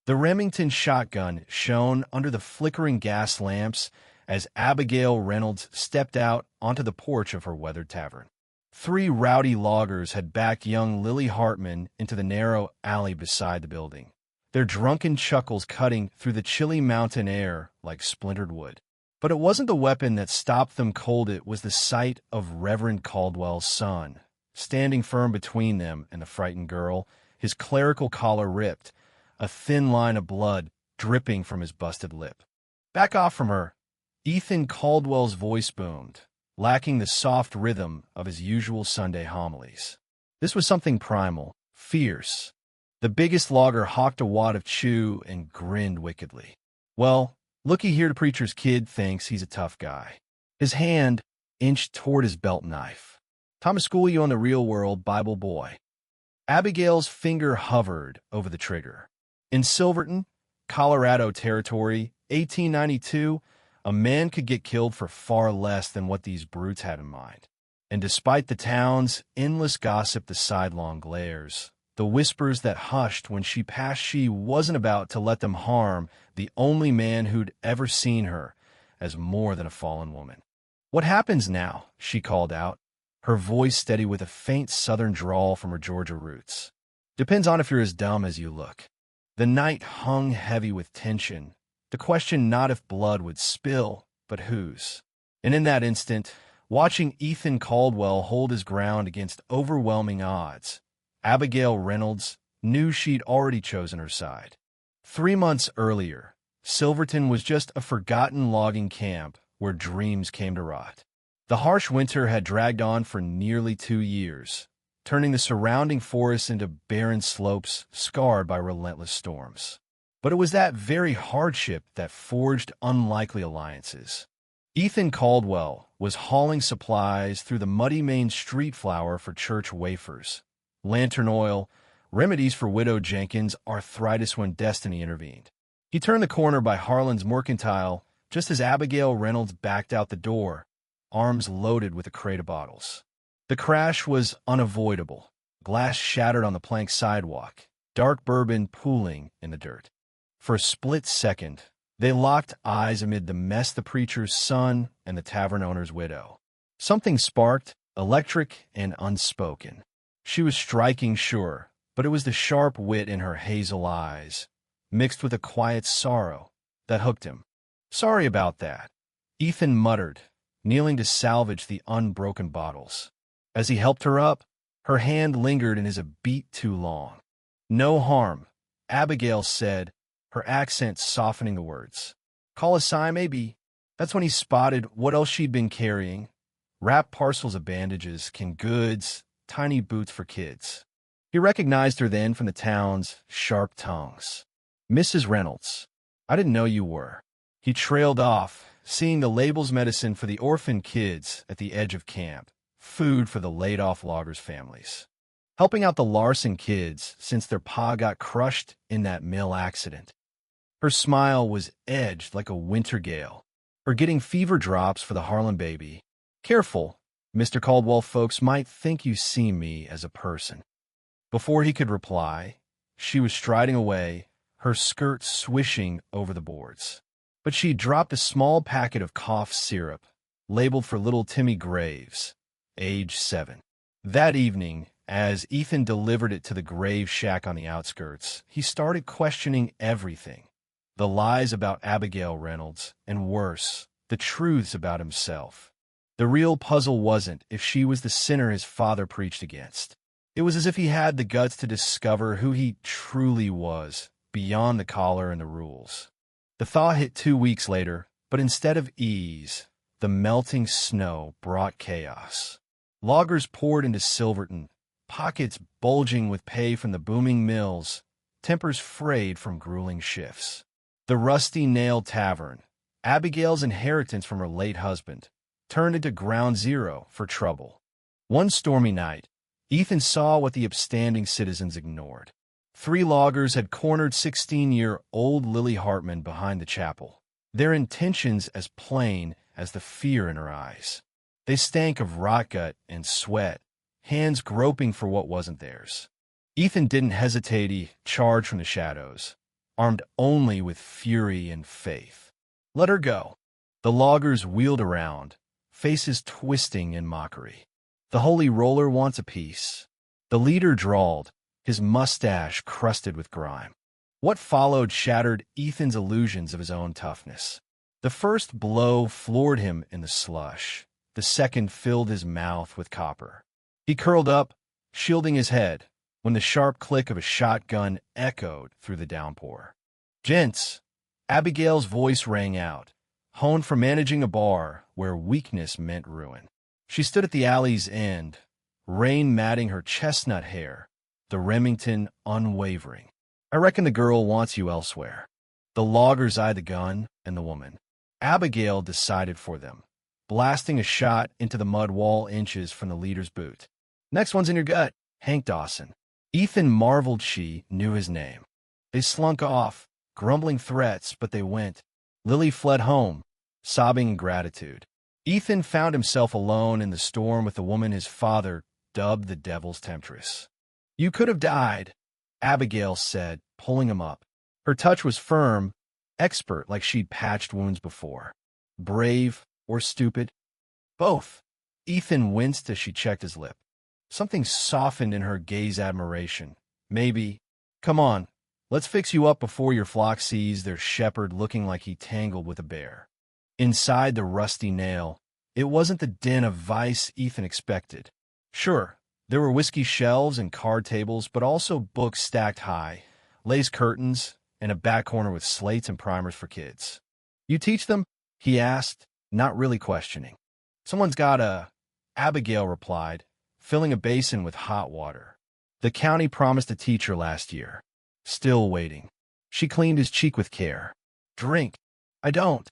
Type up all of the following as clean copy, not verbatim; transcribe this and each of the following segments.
The Remington shotgun shone under the flickering gas lamps as Abigail Reynolds stepped out onto the porch of her weathered tavern. 3 rowdy loggers had backed young Lily Hartman into the narrow alley beside the building, their drunken chuckles cutting through the chilly mountain air like splintered wood. But it wasn't the weapon that stopped them cold, it was the sight of Reverend Caldwell's son, standing firm between them and the frightened girl, his clerical collar ripped, a thin line of blood dripping from his busted lip. "Back off from her," Ethan Caldwell's voice boomed, lacking the soft rhythm of his usual Sunday homilies. This was something primal, fierce. The biggest logger hawked a wad of chew and grinned wickedly. "Well, looky here, the preacher's kid thinks he's a tough guy." His hand inched toward his belt knife. "Time to school you on the real world, Bible boy." Abigail's finger hovered over the trigger. In Silverton, Colorado territory, 1892, a man could get killed for far less than what these brutes had in mind. And despite the town's endless gossip, the sidelong glares, the whispers that hushed when she passed, she wasn't about to let them harm the only man who'd ever seen her as more than a fallen woman. "What happens now?" she called out, her voice steady with a faint southern drawl from her Georgia roots. "Depends on if you're as dumb as you look." The night hung heavy with tension, the question not if blood would spill, but whose. And in that instant, watching Ethan Caldwell hold his ground against overwhelming odds, Abigail Reynolds knew she'd already chosen her side. 3 months earlier, Silverton was just a forgotten logging camp where dreams came to rot. The harsh winter had dragged on for nearly 2 years, turning the surrounding forests into barren slopes scarred by relentless storms. But it was that very hardship that forged unlikely alliances. Ethan Caldwell was hauling supplies through the muddy Main street flour for church wafers, lantern oil, remedies for Widow Jenkins' arthritis when destiny intervened. He turned the corner by Harlan's Mercantile just as Abigail Reynolds backed out the door, arms loaded with a crate of bottles. The crash was unavoidable. Glass shattered on the plank sidewalk, dark bourbon pooling in the dirt. For a split second, they locked eyes amid the mess, the preacher's son and the tavern owner's widow. Something sparked, electric and unspoken. She was striking, sure, but it was the sharp wit in her hazel eyes, mixed with a quiet sorrow, that hooked him. "Sorry about that," Ethan muttered, kneeling to salvage the unbroken bottles. As he helped her up, her hand lingered in his a beat too long. "No harm," Abigail said, her accent softening the words. "Call a sign, maybe." That's when he spotted what else she'd been carrying. Wrapped parcels of bandages, canned goods, tiny boots for kids. He recognized her then from the town's sharp tongues. "Mrs. Reynolds, I didn't know you were." He trailed off, seeing the labels, medicine for the orphan kids at the edge of camp, food for the laid-off loggers' families. Helping out the Larson kids since their pa got crushed in that mill accident. Her smile was edged like a winter gale. Or getting fever drops for the Harlan baby. "Careful, Mr. Caldwell, folks might think you see me as a person." Before he could reply, she was striding away, her skirt swishing over the boards. But she dropped a small packet of cough syrup, labeled for little Timmy Graves, age 7. That evening, as Ethan delivered it to the grave shack on the outskirts, he started questioning everything. The lies about Abigail Reynolds, and worse, the truths about himself. The real puzzle wasn't if she was the sinner his father preached against. It was as if he had the guts to discover who he truly was, beyond the collar and the rules. The thaw hit 2 weeks later, but instead of ease, the melting snow brought chaos. Loggers poured into Silverton, pockets bulging with pay from the booming mills, tempers frayed from grueling shifts. The Rusty Nail Tavern, Abigail's inheritance from her late husband, turned into ground zero for trouble. One stormy night, Ethan saw what the upstanding citizens ignored. 3 loggers had cornered 16-year-old Lily Hartman behind the chapel, their intentions as plain as the fear in her eyes. They stank of rot gut and sweat, hands groping for what wasn't theirs. Ethan didn't hesitate. He charged from the shadows, armed only with fury and faith. Let her go. The loggers wheeled around, faces twisting in mockery. The holy roller wants a piece. The leader drawled, his mustache crusted with grime. What followed shattered Ethan's illusions of his own toughness. The first blow floored him in the slush. The second filled his mouth with copper. He curled up, shielding his head, when the sharp click of a shotgun echoed through the downpour. "Gents," Abigail's voice rang out, honed from managing a bar where weakness meant ruin. She stood at the alley's end, rain matting her chestnut hair, the Remington unwavering. "I reckon the girl wants you elsewhere." The loggers eyed the gun and the woman. Abigail decided for them, blasting a shot into the mud wall inches from the leader's boot. "Next one's in your gut, Hank Dawson." Ethan marveled she knew his name. They slunk off, grumbling threats, but they went. Lily fled home, sobbing in gratitude. Ethan found himself alone in the storm with the woman his father dubbed the devil's temptress. "You could have died," Abigail said, pulling him up. Her touch was firm, expert like she'd patched wounds before. "Brave or stupid?" "Both." Ethan winced as she checked his lip. Something softened in her gaze admiration. "Maybe. Come on, let's fix you up before your flock sees their shepherd looking like he tangled with a bear." Inside the rusty nail, it wasn't the den of vice Ethan expected. Sure, there were whiskey shelves and card tables, but also books stacked high, lace curtains, and a back corner with slates and primers for kids. "You teach them?" he asked, not really questioning. "Someone's gotta," Abigail replied, filling a basin with hot water. "The county promised a teacher last year. Still waiting." She cleaned his cheek with care. "Drink." "I don't."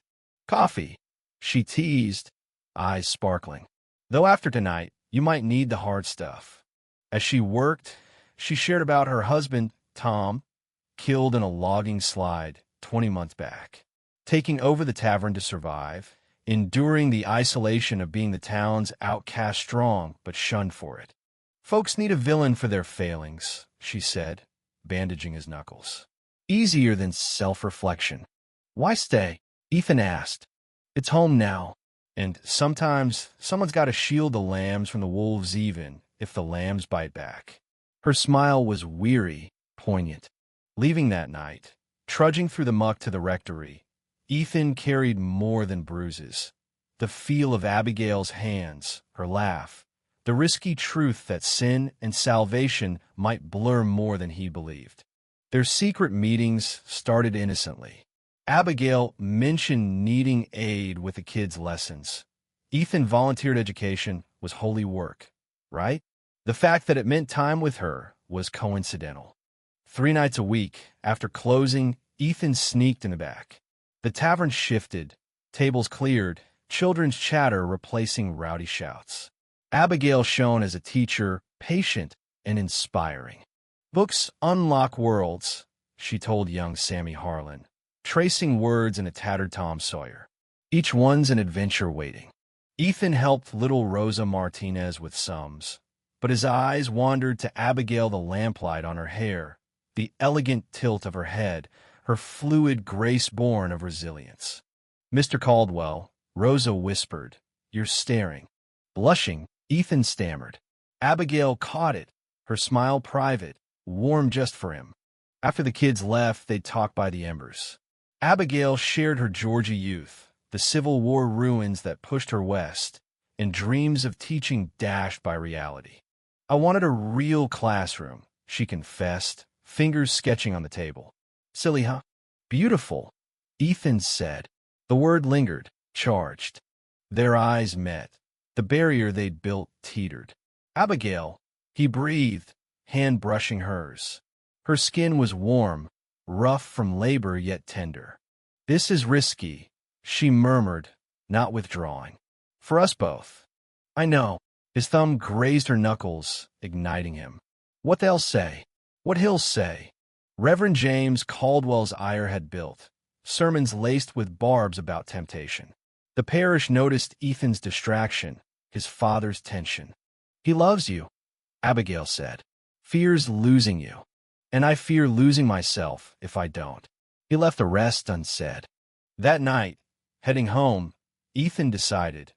"Coffee," she teased, eyes sparkling. "Though after tonight, you might need the hard stuff." As she worked, she shared about her husband, Tom, killed in a logging slide 20 months back, taking over the tavern to survive, enduring the isolation of being the town's outcast strong but shunned for it. "Folks need a villain for their failings," she said, bandaging his knuckles. "Easier than self-reflection." "Why stay?" Ethan asked. "It's home now, and sometimes someone's got to shield the lambs from the wolves even if the lambs bite back." Her smile was weary, poignant. Leaving that night, trudging through the muck to the rectory, Ethan carried more than bruises. The feel of Abigail's hands, her laugh, the risky truth that sin and salvation might blur more than he believed. Their secret meetings started innocently. Abigail mentioned needing aid with the kids' lessons. Ethan volunteered education was holy work, right? The fact that it meant time with her was coincidental. 3 nights a week, after closing, Ethan sneaked in the back. The tavern shifted, tables cleared, children's chatter replacing rowdy shouts. Abigail shone as a teacher, patient and inspiring. "Books unlock worlds," she told young Sammy Harlan, tracing words in a tattered Tom Sawyer. "Each one's an adventure waiting." Ethan helped little Rosa Martinez with sums, but his eyes wandered to Abigail, the lamplight on her hair, the elegant tilt of her head, her fluid grace born of resilience. "Mr. Caldwell," Rosa whispered, "you're staring." Blushing, Ethan stammered. Abigail caught it, her smile private, warm just for him. After the kids left, they'd talk by the embers. Abigail shared her Georgia youth, the Civil War ruins that pushed her west, and dreams of teaching dashed by reality. "I wanted a real classroom," she confessed, fingers sketching on the table. "Silly, huh?" "Beautiful," Ethan said. The word lingered, charged. Their eyes met. The barrier they'd built teetered. "Abigail," he breathed, hand brushing hers. Her skin was warm, rough from labor yet tender. "This is risky," she murmured, not withdrawing. "For us both." "I know." His thumb grazed her knuckles, igniting him. "What they'll say. What he'll say." Reverend James Caldwell's ire had built, sermons laced with barbs about temptation. The parish noticed Ethan's distraction, his father's tension. "He loves you," Abigail said. "Fears losing you. And I fear losing myself if I don't." He left the rest unsaid. That night, heading home, Ethan decided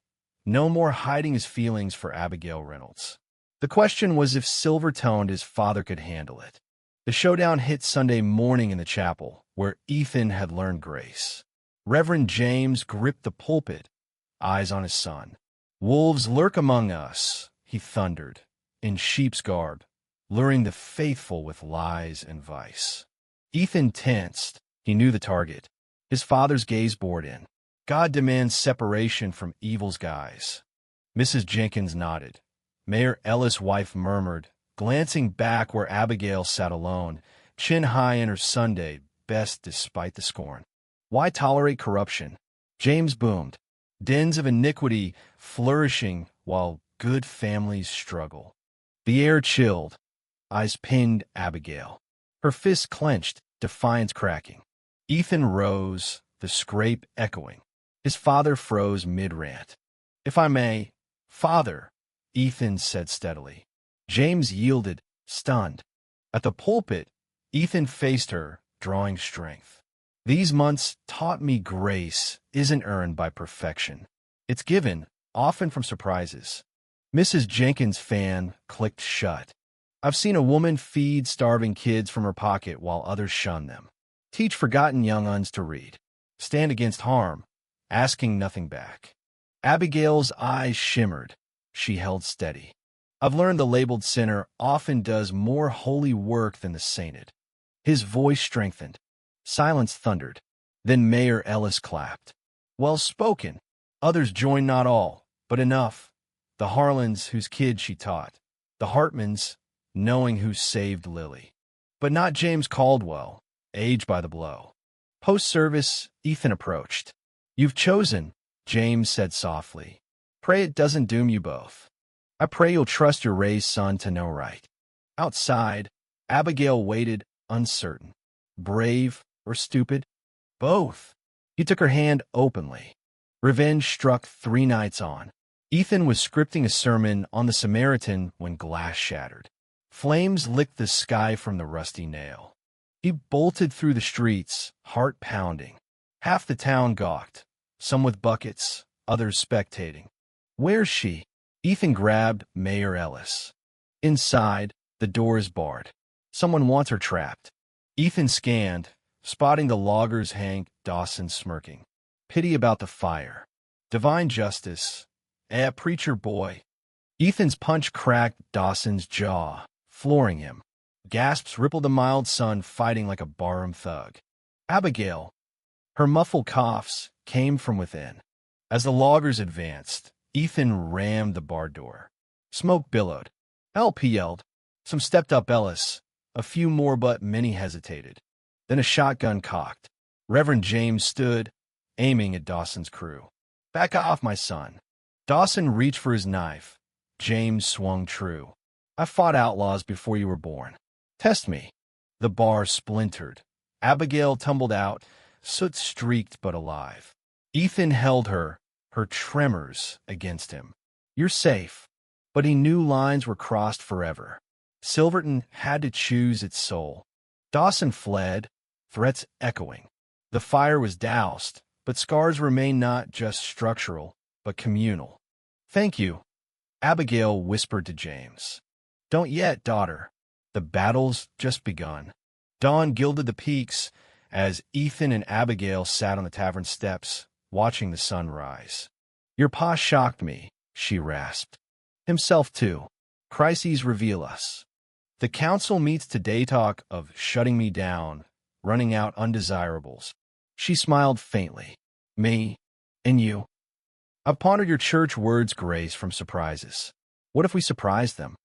no more hiding his feelings for Abigail Reynolds. The question was if silver-toned his father could handle it. The showdown hit Sunday morning in the chapel, where Ethan had learned grace. Reverend James gripped the pulpit, eyes on his son. "Wolves lurk among us," he thundered, in sheep's garb, luring the faithful with lies and vice. Ethan tensed. He knew the target. His father's gaze bored in. God demands separation from evil's guise. Mrs. Jenkins nodded. Mayor Ellis' wife murmured, glancing back where Abigail sat alone, chin high in her Sunday best despite the scorn. Why tolerate corruption? James boomed. Dens of iniquity flourishing while good families struggle. The air chilled. Eyes pinned Abigail. Her fists clenched, defiance cracking. Ethan rose, the scrape echoing. His father froze mid-rant. "If I may, Father," Ethan said steadily. James yielded, stunned. At the pulpit, Ethan faced her, drawing strength. "These months taught me grace isn't earned by perfection. It's given, often from surprises." Mrs. Jenkins' fan clicked shut. "I've seen a woman feed starving kids from her pocket while others shun them. Teach forgotten young uns to read. Stand against harm, asking nothing back." Abigail's eyes shimmered. She held steady. "I've learned the labeled sinner often does more holy work than the sainted." His voice strengthened. Silence thundered. Then Mayor Ellis clapped. "Well spoken." Others joined, not all, but enough. The Harlans, whose kid she taught. The Hartmans, knowing who saved Lily. But not James Caldwell, aged by the blow. Post-service, Ethan approached. "You've chosen," James said softly. "Pray it doesn't doom you both. I pray you'll trust your raised son to know right." Outside, Abigail waited, uncertain. Brave or stupid? Both. He took her hand openly. Revenge struck 3 nights on. Ethan was scripting a sermon on the Samaritan when glass shattered. Flames licked the sky from the rusty nail. He bolted through the streets, heart pounding. Half the town gawked, some with buckets, others spectating. "Where's she?" Ethan grabbed Mayor Ellis. "Inside, the door is barred. Someone wants her trapped." Ethan scanned, spotting the logger's Hank Dawson smirking. Pity about the fire. Divine justice. Preacher boy. Ethan's punch cracked Dawson's jaw, flooring him. Gasps rippled the mild sun fighting like a barroom thug. Abigail. Her muffled coughs came from within. As the loggers advanced, Ethan rammed the barred door. Smoke billowed. "Help," he yelled. Some stepped up Ellis. A few more, but many hesitated. Then a shotgun cocked. Reverend James stood, aiming at Dawson's crew. "Back off, my son." Dawson reached for his knife. James swung true. "I fought outlaws before you were born. Test me." The bar splintered. Abigail tumbled out, soot-streaked but alive. Ethan held her tremors against him. "You're safe." But he knew lines were crossed forever. Silverton had to choose its soul. Dawson fled, threats echoing. The fire was doused, but scars remained not just structural, but communal. "Thank you," Abigail whispered to James. "Don't yet, daughter. The battle's just begun." Dawn gilded the peaks as Ethan and Abigail sat on the tavern steps, watching the sun rise. "Your pa shocked me," she rasped. "Himself, too. Crises reveal us. The council meets today, talk of shutting me down, running out undesirables." She smiled faintly. "Me and you. I've pondered your church words, grace from surprises. What if we surprised them?"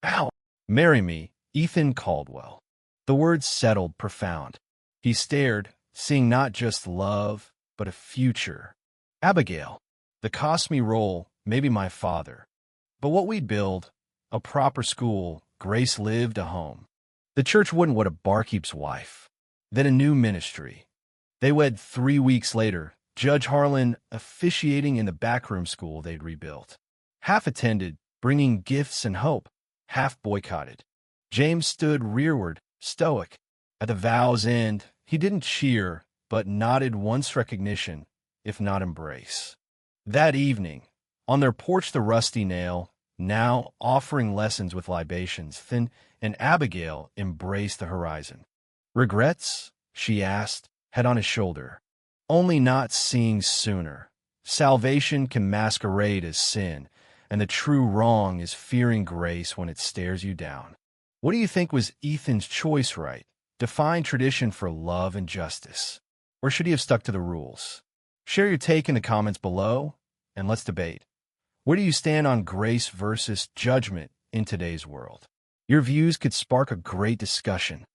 "Ow!" "Marry me, Ethan Caldwell." The words settled, profound. He stared, seeing not just love, but a future. "Abigail, the cost me role, maybe my father. But what we'd build, a proper school, Grace lived a home. The church wouldn't what a barkeep's wife. Then a new ministry. They wed 3 weeks later, Judge Harlan officiating in the backroom school they'd rebuilt. Half attended, bringing gifts and hope. Half boycotted. James stood rearward, stoic. At the vow's end, He didn't cheer, but nodded once recognition, if not embrace. That evening, on their porch the rusty nail, now offering lessons with libations, Finn and Abigail embraced the horizon. "Regrets?" she asked, head on his shoulder. "Only not seeing sooner. Salvation can masquerade as sin, and the true wrong is fearing grace when it stares you down." What do you think was Ethan's choice right? Define tradition for love and justice. Or should he have stuck to the rules? Share your take in the comments below, and let's debate. Where do you stand on grace versus judgment in today's world? Your views could spark a great discussion.